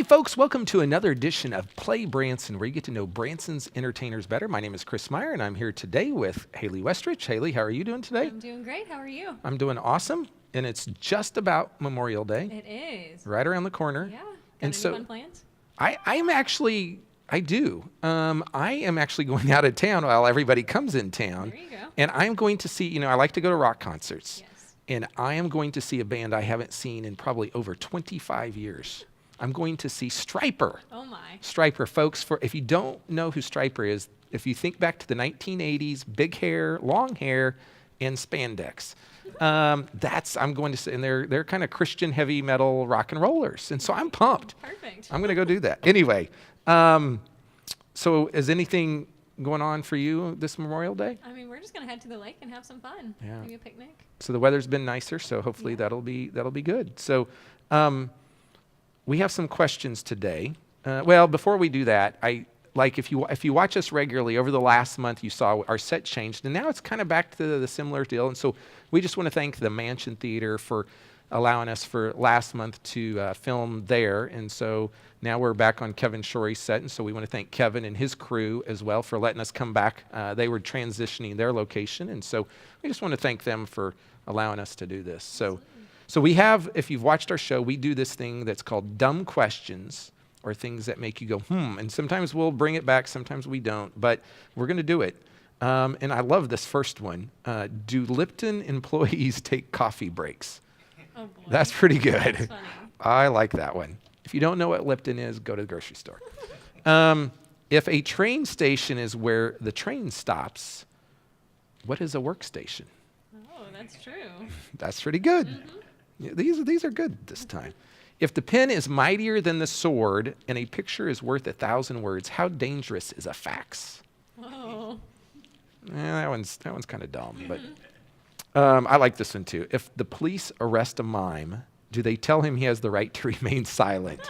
folks, welcome to another edition of Play Branson, where you get to know Branson's entertainers better. My name is Chris Meyer, and I'm here today with Haley Westrich. Haley, how are you doing today? I'm doing great. How are you? I'm doing awesome, and it's just about Memorial Day. It is. Right around the corner. Yeah. Got And any so fun plans? I do. I am actually going out of town while everybody comes in town. There you go. And I'm going to see, I like to go to rock concerts. Yes. And I am going to see a band I haven't seen in probably over 25 years. I'm going to see Stryper. Oh my. Stryper, folks, if you don't know who Stryper is, if you think back to the 1980s, big hair, long hair, and spandex. I'm going to say, and they're kind of Christian heavy metal rock and rollers. And so I'm pumped. Perfect. I'm going to go do that. Anyway, so is anything going on for you this Memorial Day? I mean, we're just gonna head to the lake and have some fun. Yeah. Maybe a picnic. So the weather's been nicer, so hopefully Yeah. that'll be good. So we have some questions today. Well, before we do that, if you watch us regularly over the last month, you saw our set changed, and now it's kind of back to the similar deal. And so we just want to thank the Mansion Theater for allowing us for last month to film there. And so now we're back on Kevin Shore's set, and so we want to thank Kevin and his crew as well for letting us come back. They were transitioning their location, and so we just want to thank them for allowing us to do this. So we have, if you've watched our show, we do this thing that's called Dumb Questions, or things that make you go, and sometimes we'll bring it back, sometimes we don't, but we're going to do it. And I love this first one. Do Lipton employees take coffee breaks? Oh boy. That's pretty good. That's funny. I like that one. If you don't know what Lipton is, go to the grocery store. If a train station is where the train stops, what is a workstation? Oh, that's true. That's pretty good. Mm-hmm. Yeah, these are good this time. If the pen is mightier than the sword and a picture is worth 1,000 words, how dangerous is a fax? Oh. That one's kind of dumb, but I like this one too. If the police arrest a mime, do they tell him he has the right to remain silent?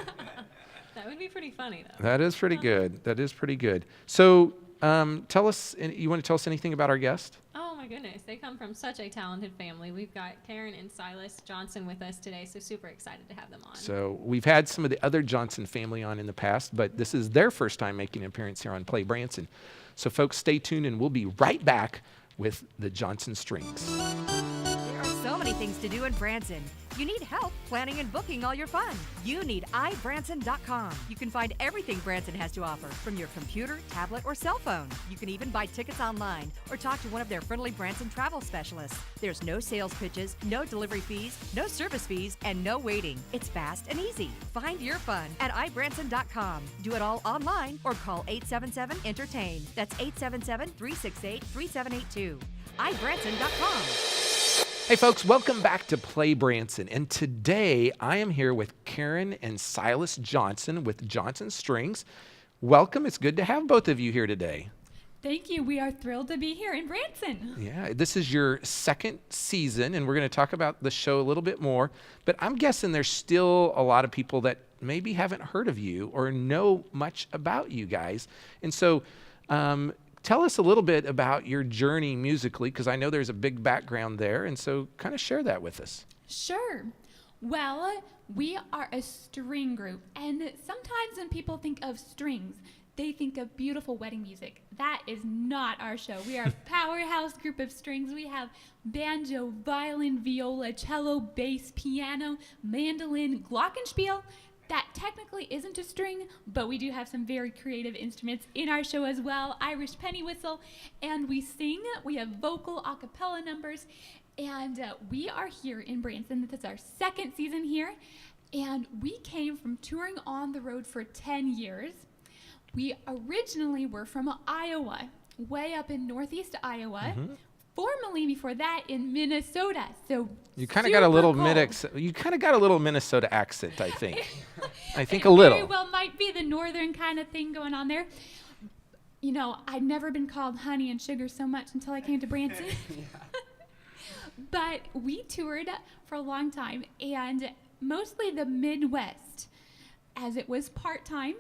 That would be pretty funny though. That is pretty good. That is pretty good. So tell us, you want to tell us anything about our guest? Oh my goodness, they come from such a talented family. We've got Karen and Silas Johnson with us today, so super excited to have them on. So we've had some of the other Johnson family on in the past, but this is their first time making an appearance here on Play Branson. So folks, stay tuned, and we'll be right back with the Johnson Strings. There are so many things to do in Branson. You need help planning and booking all your fun. You need iBranson.com. You can find everything Branson has to offer from your computer, tablet, or cell phone. You can even buy tickets online or talk to one of their friendly Branson travel specialists. There's no sales pitches, no delivery fees, no service fees, and no waiting. It's fast and easy. Find your fun at iBranson.com. Do it all online or call 877-ENTERTAIN. That's 877-368-3782. iBranson.com. Hey folks, welcome back to Play Branson. And today I am here with Karen and Silas Johnson with Johnson Strings. Welcome. It's good to have both of you here today. Thank you. We are thrilled to be here in Branson. Yeah, this is your second season, and we're going to talk about the show a little bit more. But I'm guessing there's still a lot of people that maybe haven't heard of you or know much about you guys. And so tell us a little bit about your journey musically, because I know there's a big background there, and so kind of share that with us. Sure. Well, we are a string group, and sometimes when people think of strings, they think of beautiful wedding music. That is not our show. We are a powerhouse group of strings. We have banjo, violin, viola, cello, bass, piano, mandolin, glockenspiel. That technically isn't a string, but we do have some very creative instruments in our show as well. Irish penny whistle, and we sing. We have vocal a cappella numbers, and we are here in Branson. This is our second season here, and we came from touring on the road for 10 years. We originally were from Iowa, way up in northeast Iowa. Mm-hmm. Formerly before that in Minnesota. So you kind of got a little Minnesota accent, I think. I think a little. Very well might be the northern kind of thing going on there. You know, I'd never been called honey and sugar so much until I came to Branson. But we toured for a long time, and mostly the Midwest, as it was part-time.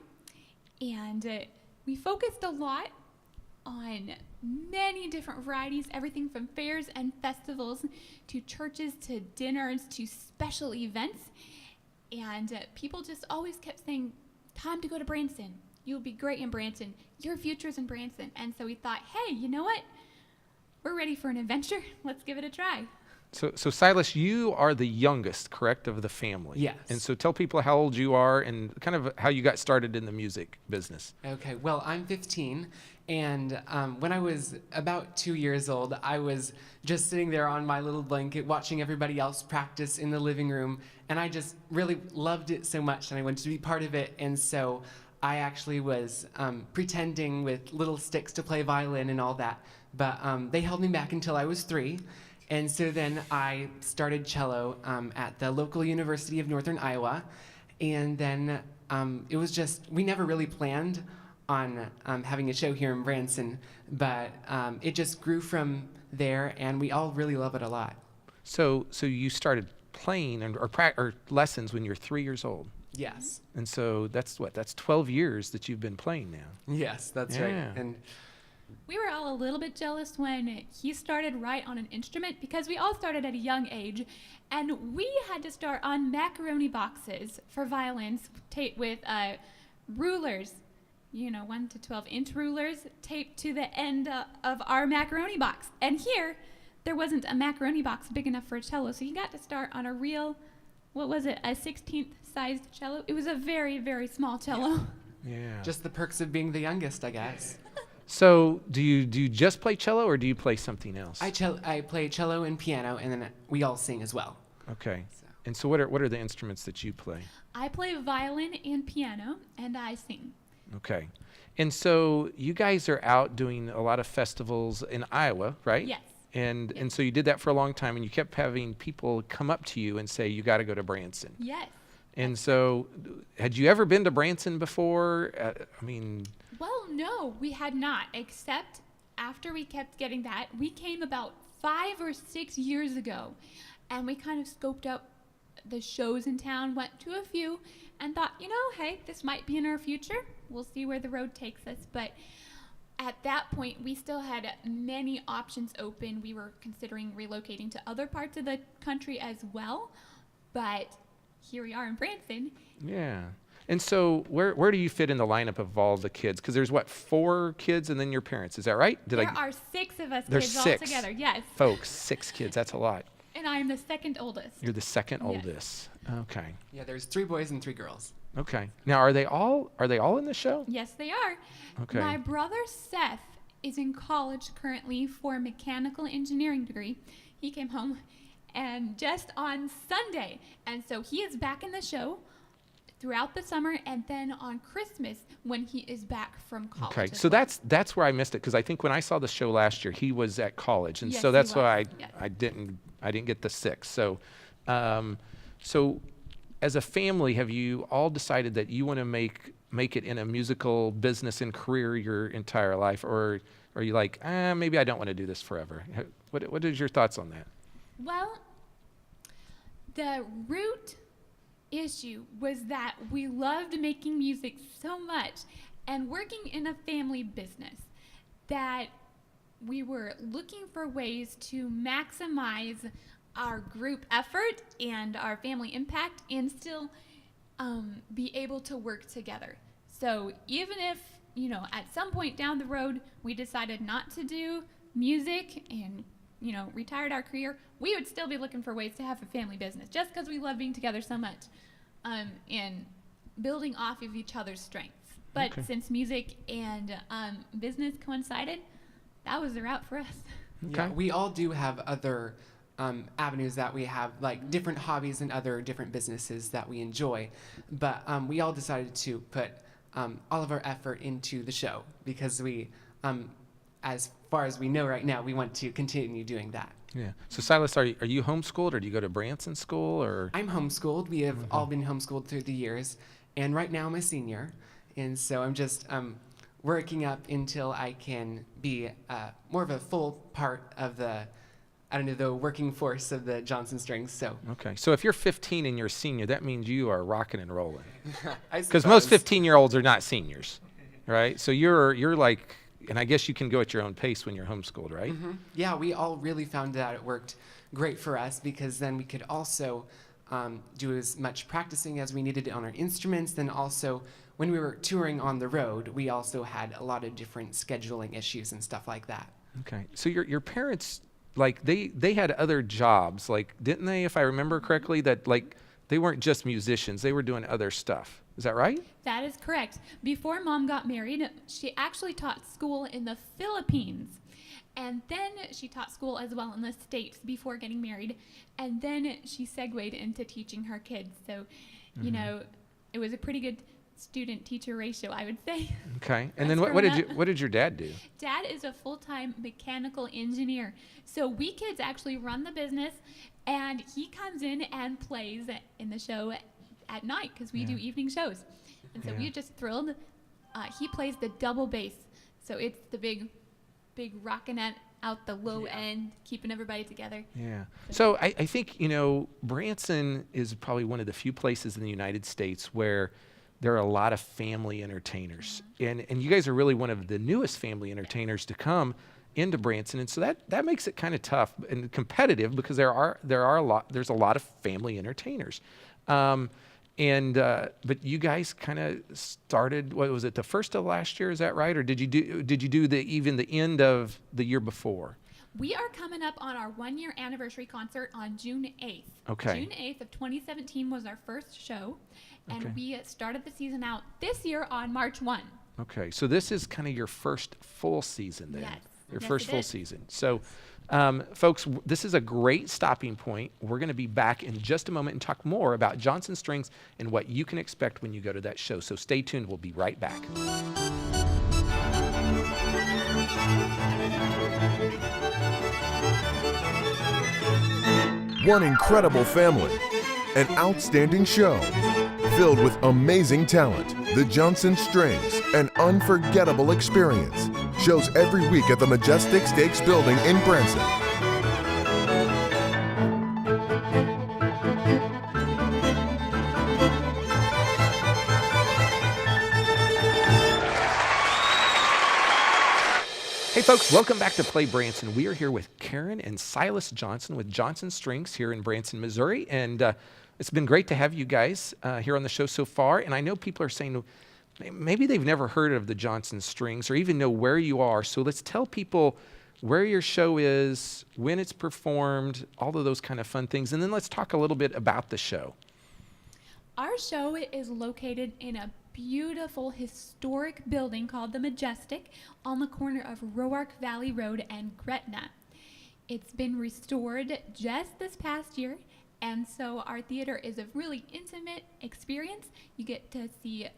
And we focused a lot on many different varieties, everything from fairs and festivals to churches to dinners to special events. And people just always kept saying, time to go to Branson. You'll be great in Branson. Your future's in Branson. And so we thought, hey, you know what? We're ready for an adventure. Let's give it a try. So Silas, you are the youngest, correct, of the family? Yes. And so tell people how old you are and kind of how you got started in the music business. Okay, well, I'm 15, and when I was about 2 years old, I was just sitting there on my little blanket watching everybody else practice in the living room, and I just really loved it so much, and I wanted to be part of it, and so I actually was pretending with little sticks to play violin and all that, but they held me back until I was 3. And so then I started cello at the local University of Northern Iowa. And then it was just, we never really planned on having a show here in Branson, but it just grew from there, and we all really love it a lot. So you started playing or lessons when you were 3 years old. Yes. And so that's 12 years that you've been playing now. Yes, that's Yeah. right. And We were all a little bit jealous when he started right on an instrument because we all started at a young age, and we had to start on macaroni boxes for violins taped with rulers, 1 to 12-inch rulers taped to the end of our macaroni box. And here, there wasn't a macaroni box big enough for a cello, so you got to start on a real, a 16th sized cello. It was a very, very small cello. Yeah. just the perks of being the youngest, I guess. So do you just play cello or do you play something else? I play cello and piano, and then we all sing as well. Okay. So. And so what are the instruments that you play? I play violin and piano, and I sing. Okay. And so you guys are out doing a lot of festivals in Iowa, right? Yes. And so you did that for a long time, and you kept having people come up to you and say, you got to go to Branson. Yes. And so had you ever been to Branson before? Well, no, we had not, except after we kept getting that, we came about 5 or 6 years ago, and we kind of scoped out the shows in town, went to a few, and thought, hey, this might be in our future. We'll see where the road takes us. But at that point, we still had many options open. We were considering relocating to other parts of the country as well, but here we are in Branson. Yeah. And so where do you fit in the lineup of all the kids? Because there's 4 kids and then your parents. Is that right? There are 6 of us There's kids all 6. together, yes. Folks, 6 kids. That's a lot. And I am the second oldest. You're the second Yes. oldest. Okay. Yeah, there's 3 boys and 3 girls. Okay. Now, are they all in the show? Yes, they are. Okay. My brother Seth is in college currently for a mechanical engineering degree. He came home and just on Sunday. And so he is back in the show throughout the summer and then on Christmas when he is back from college. Okay. as So well. that's where I missed it, because I think when I saw the show last year, he was at college, and Yes, so he that's why was. Yes. I didn't get the 6. So so as a family, have you all decided that you want to make it in a musical business and career your entire life, or are you like, maybe I don't want to do this forever? What is your thoughts on that? Well, the root issue was that we loved making music so much and working in a family business that we were looking for ways to maximize our group effort and our family impact and still be able to work together. So even if, at some point down the road we decided not to do music and, retired our career, we would still be looking for ways to have a family business just because we love being together so much and building off of each other's strengths. But Okay. since music and business coincided, that was the route for us. Yeah, Okay. we all do have other avenues that we have, like different hobbies and other different businesses that we enjoy. But we all decided to put all of our effort into the show because we, as far as we know right now, we want to continue doing that. Yeah. So Silas, are you homeschooled, or do you go to Branson school, or? I'm homeschooled. We have all been homeschooled through the years. And right now I'm a senior. And so I'm just working up until I can be more of a full part of the working force of the Johnson Strings. So Okay. So if you're 15 and you're a senior, that means you are rocking and rolling. I Because most suppose. 15-year-olds are not seniors, right? So you're like, and I guess you can go at your own pace when you're homeschooled, right? Yeah, we all really found that it worked great for us because then we could also do as much practicing as we needed on our instruments. Then also when we were touring on the road, we also had a lot of different scheduling issues and stuff like that. Okay. So your parents, like, they had other jobs, like, didn't they, if I remember correctly, that, like, they weren't just musicians, they were doing other stuff. Is that right? That is correct. Before Mom got married, she actually taught school in the Philippines. And then she taught school as well in the States before getting married. And then she segued into teaching her kids. So, you know, it was a pretty good student-teacher ratio, I would say. Okay. And then That's what did your dad do? Dad is a full-time mechanical engineer. So we kids actually run the business, and he comes in and plays in the show at night because we do evening shows. And so we're just thrilled. He plays the double bass. So it's the big rocking out the low end, keeping everybody together. Yeah. So I think, you know, Branson is probably one of the few places in the United States where there are a lot of family entertainers. And you guys are really one of the newest family entertainers to come into Branson. And so that makes it kind of tough and competitive because there's a lot of family entertainers. But you guys kind of started, what was it, the first of last year, is that right? Or did you do even the end of the year before? We are coming up on our 1-year anniversary concert on June 8th. Okay. June 8th of 2017 was our first show, and Okay. we started the season out this year on March 1. Okay, so this is kind of your first full season then. Yes. Your Yes, first it full is. season. So, folks, this is a great stopping point. We're going to be back in just a moment and talk more about Johnson Strings and what you can expect when you go to that show. So stay tuned. We'll be right back. One incredible family, an outstanding show, filled with amazing talent. The Johnson Strings, an unforgettable experience. Shows every week at the Majestic Stakes Building in Branson. Hey folks, welcome back to Play Branson. We are here with Karen and Silas Johnson with Johnson Strings here in Branson, Missouri. And it's been great to have you guys here on the show so far. And I know people are saying maybe they've never heard of the Johnson Strings or even know where you are. So let's tell people where your show is, when it's performed, all of those kind of fun things. And then let's talk a little bit about the show. Our show is located in a beautiful historic building called the Majestic on the corner of Roark Valley Road and Gretna. It's been restored just this past year, and so our theater is a really intimate experience. You get to see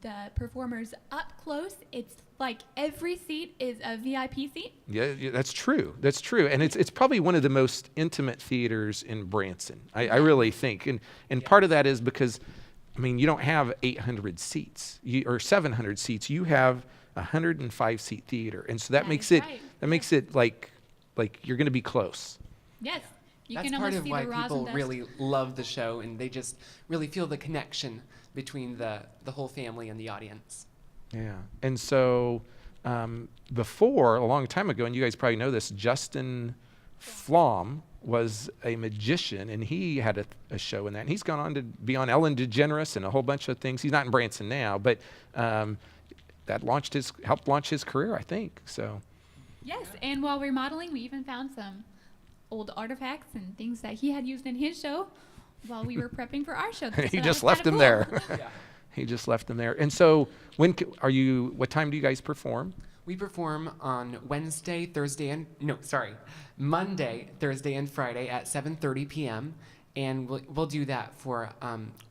the performers up close. It's like every seat is a VIP seat. Yeah, that's true. That's true. And it's probably one of the most intimate theaters in Branson, I really think. And part of that is because, I mean, you don't have 800 seats or 700 seats. You have a 105-seat theater. And so that makes is it right. that makes it like you're going to be close. Yes. You That's can part almost of see why the rosin people dust. really love the show, and they just really feel the connection between the whole family and the audience. Yeah. And so before, a long time ago, and you guys probably know this, Justin Flom was a magician, and he had a show in that. And he's gone on to be on Ellen DeGeneres and a whole bunch of things. He's not in Branson now, but that helped launch his career, I think. So. Yes, and while remodeling, we even found some old artifacts and things that he had used in his show while we were prepping for our show. So He that just was left kinda them cool. there. He just left them there. And so, what time do you guys perform? We perform on Monday, Thursday, and Friday at 7:30 p.m. And we'll do that for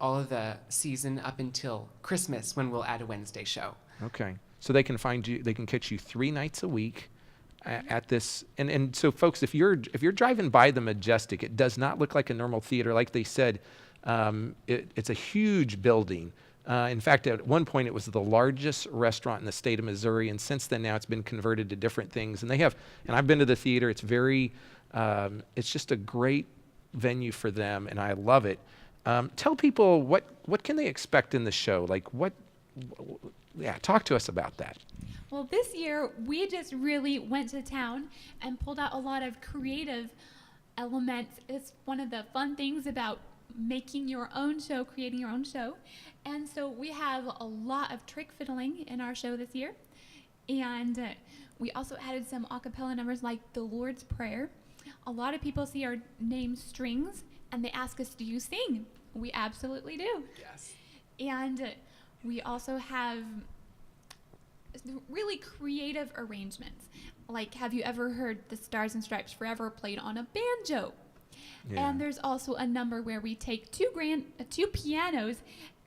all of the season up until Christmas, when we'll add a Wednesday show. Okay. So they can catch you 3 nights a week at this. And so folks, if you're driving by the Majestic, it does not look like a normal theater. Like they said, it's a huge building. In fact, at one point it was the largest restaurant in the state of Missouri, and since then now it's been converted to different things. And I've been to the theater. It's it's just a great venue for them, and I love it. Tell people what can they expect in the show? Like talk to us about that. Well, this year, we just really went to town and pulled out a lot of creative elements. It's one of the fun things about making your own show, creating your own show. And so we have a lot of trick fiddling in our show this year. And we also added some a cappella numbers like the Lord's Prayer. A lot of people see our name Strings and they ask us, do you sing? We absolutely do. Yes. And we also have really creative arrangements. Like, have you ever heard the Stars and Stripes Forever played on a banjo? Yeah. And there's also a number where we take two pianos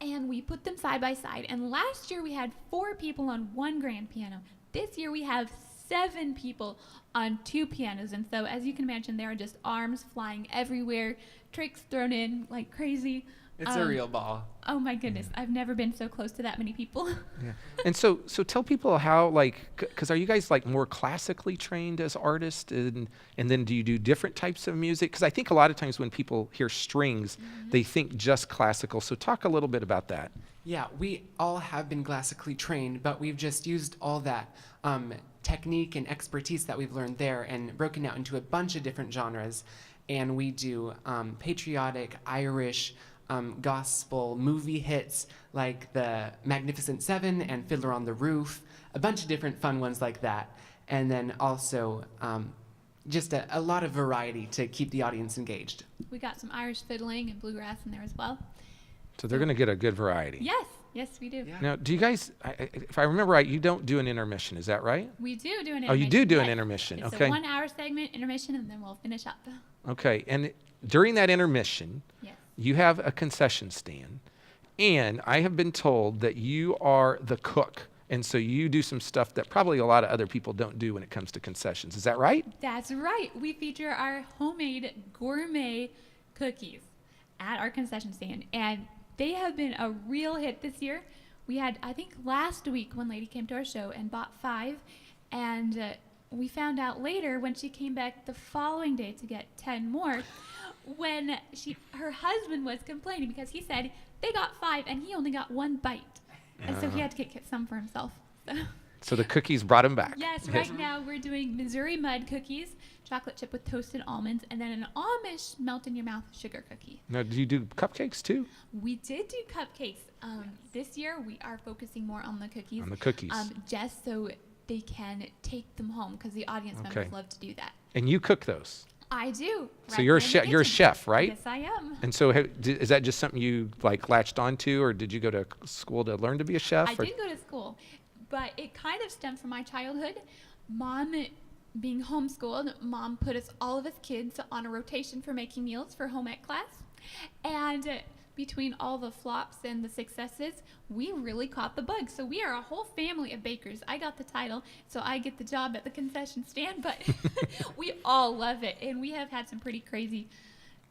and we put them side by side. And last year we had 4 people on one grand piano. This year we have 7 people on 2 pianos. And so, as you can imagine, there are just arms flying everywhere, tricks thrown in like crazy. It's a real ball. Oh my goodness, I've never been so close to that many people. Yeah. And so tell people how, like, because are you guys like more classically trained as artists, and then do you do different types of music? Because I think a lot of times when people hear strings, they think just classical. So talk a little bit about that. Yeah, we all have been classically trained, but we've just used all that technique and expertise that we've learned there and broken out into a bunch of different genres. And we do patriotic, Irish, gospel, movie hits like the Magnificent Seven and Fiddler on the Roof, a bunch of different fun ones like that. And then also just a lot of variety to keep the audience engaged. We got some Irish fiddling and bluegrass in there as well. So they're going to get a good variety. Yes, we do. Yeah. Now, do you guys, if I remember right, you don't do an intermission, is that right? We do an intermission. Oh, you do an yes. intermission, It's okay. a 1-hour segment, intermission, and then we'll finish up. Okay, and during that intermission, Yes. you have a concession stand, and I have been told that you are the cook, and so you do some stuff that probably a lot of other people don't do when it comes to concessions. Is that right? That's right. We feature our homemade gourmet cookies at our concession stand, and they have been a real hit this year. We had, I think last week, one lady came to our show and bought 5, and we found out later when she came back the following day to get 10 more, when her husband was complaining because he said they got 5 and he only got 1 bite. And so he had to get some for himself. So the cookies brought him back. Yes, right now we're doing Missouri mud cookies, chocolate chip with toasted almonds, and then an Amish melt in your mouth sugar cookie. Now, do you do cupcakes too? We did do cupcakes. This year we are focusing more on the cookies. On the cookies. Just so they can take them home because the audience Okay. members love to do that. And you cook those? I do. So you're a chef. You're a chef, right? Yes, I am. And so is that just something you like latched onto, or did you go to school to learn to be a chef? I did go to school, but it kind of stemmed from my childhood. Mom, being homeschooled, Mom put all of us kids on a rotation for making meals for home ec class. And between all the flops and the successes, we really caught the bug. So we are a whole family of bakers. I got the title, so I get the job at the concession stand, but we all love it. And we have had some pretty crazy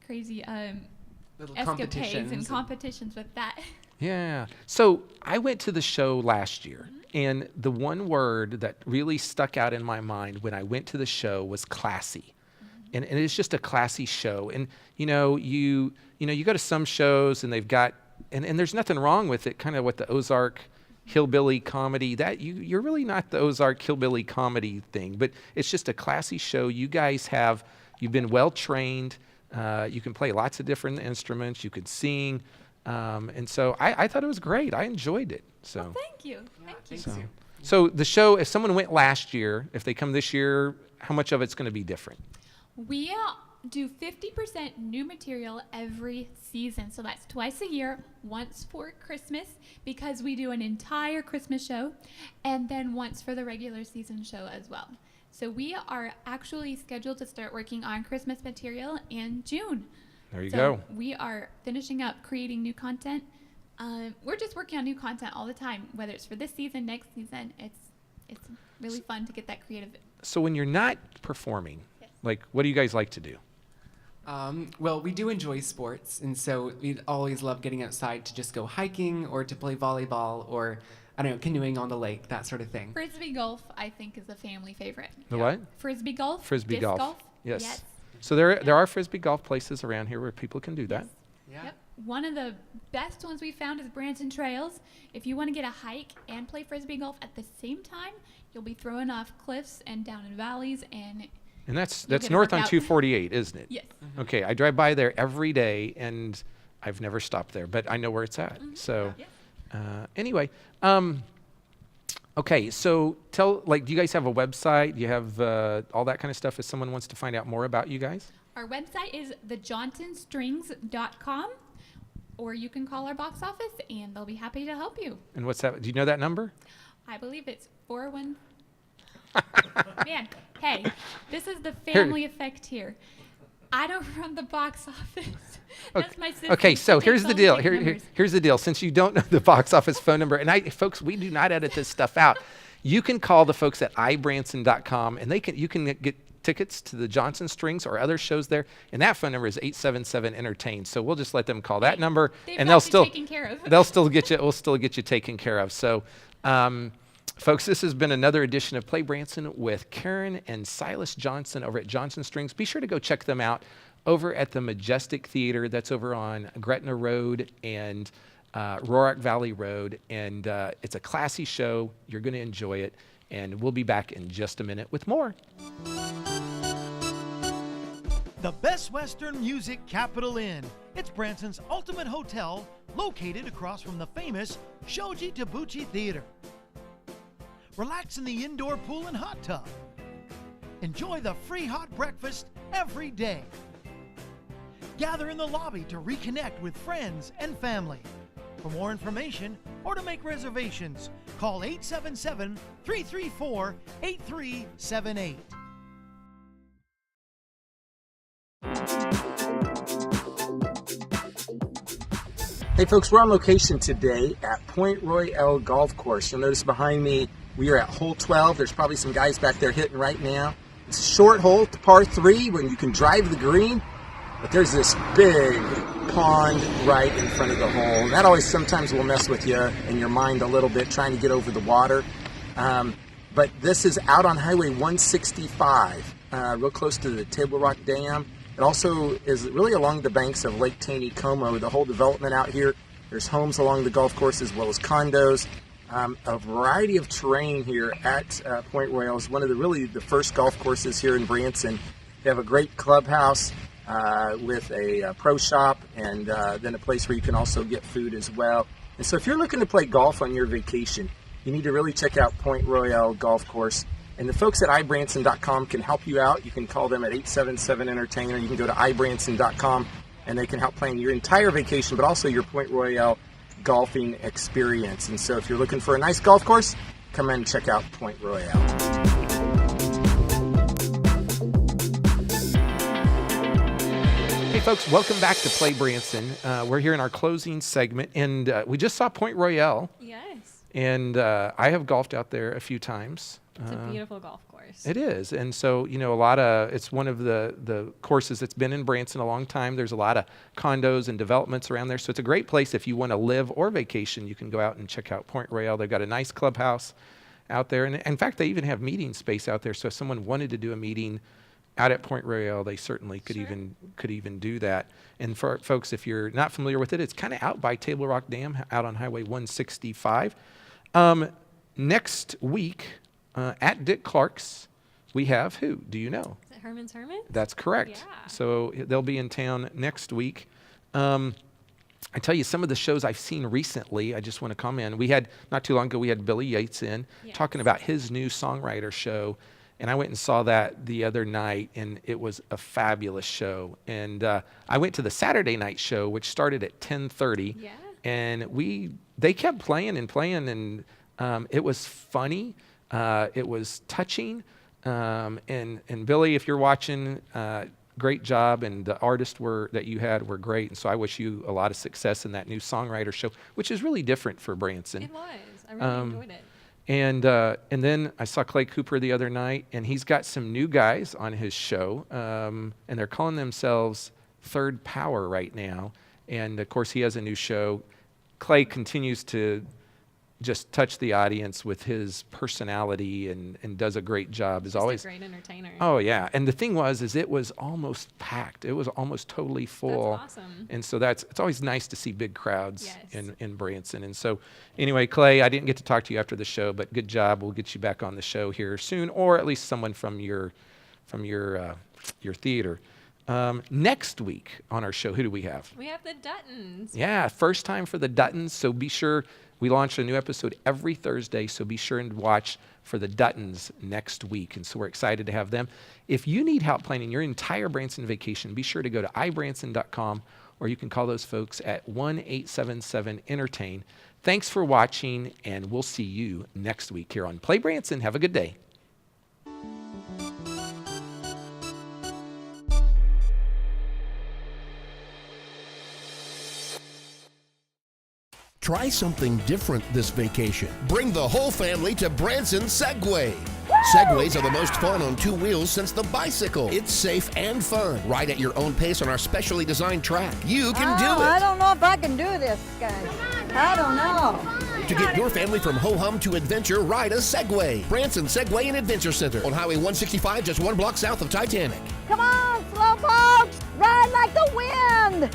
Little escapades and competitions with that. Yeah. So I went to the show last year, and the one word that really stuck out in my mind when I went to the show was classy. And it's just a classy show. And you go to some shows and they've got, and there's nothing wrong with it, kind of what the Ozark hillbilly comedy, that you're really not the Ozark hillbilly comedy thing, but it's just a classy show. You guys you've been well trained. You can play lots of different instruments. You could sing. And so I thought it was great. I enjoyed it. So. Well, thank you. Thank you. Thanks. So the show, if someone went last year, if they come this year, how much of it's going to be different? We do 50% new material every season. So that's twice a year, once for Christmas, because we do an entire Christmas show, and then once for the regular season show as well. So we are actually scheduled to start working on Christmas material in June. There you So go. we are finishing up creating new content. We're just working on new content all the time, whether it's for this season, next season. It's really fun to get that creative. So when you're not performing, like, what do you guys like to do? Well, we do enjoy sports, and so we always love getting outside to just go hiking or to play volleyball or, I don't know, canoeing on the lake, that sort of thing. Frisbee golf, I think, is a family favorite. The what? Frisbee golf. Frisbee disc golf. Yes. Yes. So there are frisbee golf places around here where people can do that. Yeah. Yep. One of the best ones we found is Branson Trails. If you want to get a hike and play Frisbee golf at the same time, you'll be throwing off cliffs and down in valleys, and And that's get a north on workout. 248, isn't it? yes. Okay, I drive by there every day, and I've never stopped there, but I know where it's at. So Yeah. anyway, okay, so do you guys have a website? Do you have all that kind of stuff if someone wants to find out more about you guys? Our website is thejohnsonstrings.com, or you can call our box office and they'll be happy to help you. And what's that? Do you know that number? I believe it's 401. Man, hey, this is the family effect here. I don't run the box office. That's my sister. Okay, so She here's takes the all deal. big numbers. Here's the deal. Since you don't know the box office phone number, and folks, we do not edit this stuff out. You can call the folks at ibranson.com, and you can get tickets to the Johnson Strings or other shows there, and that phone number is 877-ENTERTAIN. So we'll just let them call that number, They've and got you taken care of. we'll still get you taken care of. So, folks, this has been another edition of Play Branson with Karen and Silas Johnson over at Johnson Strings. Be sure to go check them out over at the Majestic Theater. That's over on Gretna Road and Roarac Valley Road, and it's a classy show. You're going to enjoy it, and we'll be back in just a minute with more. The Best Western Music Capital Inn. It's Branson's ultimate hotel, located across from the famous Shoji Tabuchi Theater. Relax in the indoor pool and hot tub. Enjoy the free hot breakfast every day. Gather in the lobby to reconnect with friends and family. For more information or to make reservations, call 877-334-8378. Hey folks, we're on location today at Point Royale Golf Course. You'll notice behind me, we are at hole 12. There's probably some guys back there hitting right now. It's a short hole to par 3 when you can drive the green, but there's this big pond right in front of the hole. And that always sometimes will mess with you in your mind a little bit, trying to get over the water. But this is out on Highway 165, real close to the Table Rock Dam. It also is really along the banks of Lake Taney-Como, the whole development out here. There's homes along the golf course as well as condos. A variety of terrain here at Point Royale. Is one of the first golf courses here in Branson. They have a great clubhouse with a pro shop, and then a place where you can also get food as well. And so if you're looking to play golf on your vacation, you need to really check out Point Royale Golf Course. And the folks at ibranson.com can help you out. You can call them at 877-ENTERTAIN, or you can go to ibranson.com, and they can help plan your entire vacation, but also your Point Royale golfing experience. And so if you're looking for a nice golf course, come in and check out Point Royale. Hey folks, welcome back to Play Branson. We're here in our closing segment, and we just saw Point Royale, Yes. and I have golfed out there a few times. It's a beautiful golf course. It is, and so it's one of the courses that's been in Branson a long time. There's a lot of condos and developments around there, so it's a great place if you want to live or vacation. You can go out and check out Point Royale. They've got a nice clubhouse out there, and in fact, they even have meeting space out there. So if someone wanted to do a meeting out at Point Royale, they certainly could even do that. And for folks, if you're not familiar with it, it's kind of out by Table Rock Dam, out on Highway 165. Next week. At Dick Clark's, we have who? Do you know? Is it Herman's Hermit? That's correct. Yeah. So they'll be in town next week. I tell you, some of the shows I've seen recently, I just want to comment. Not too long ago, we had Billy Yates in talking about his new songwriter show. And I went and saw that the other night, and it was a fabulous show. And I went to the Saturday night show, which started at 10:30. Yeah. And they kept playing, and it was funny. It was touching, and Billy, if you're watching, great job, and the artists that you had were great, and so I wish you a lot of success in that new songwriter show, which is really different for Branson. It was. I really enjoyed it. And then I saw Clay Cooper the other night, and he's got some new guys on his show, and they're calling themselves Third Power right now, and of course he has a new show. Clay continues to just touch the audience with his personality and does a great job. Just always a great entertainer. Oh yeah, and the thing is it was almost packed. It was almost totally full. That's awesome. And so it's always nice to see big crowds Yes. in Branson. And so anyway, Clay, I didn't get to talk to you after the show, but good job. We'll get you back on the show here soon, or at least someone from your theater. Next week on our show, who do we have? We have the Duttons. Yeah, first time for the Duttons, so be sure, we launch a new episode every Thursday, so be sure and watch for the Duttons next week. And so we're excited to have them. If you need help planning your entire Branson vacation, be sure to go to ibranson.com, or you can call those folks at 1-877-ENTERTAIN. Thanks for watching, and we'll see you next week here on Play Branson. Have a good day. Try something different this vacation. Bring the whole family to Branson Segway. Segways are the most fun on two wheels since the bicycle. It's safe and fun. Ride at your own pace on our specially designed track. You can do it. I don't know if I can do this, guys. I don't know. To get your family from ho-hum to adventure, ride a Segway. Branson Segway and Adventure Center on Highway 165, just 1 block south of Titanic. Come on, slowpokes! Ride like the wind!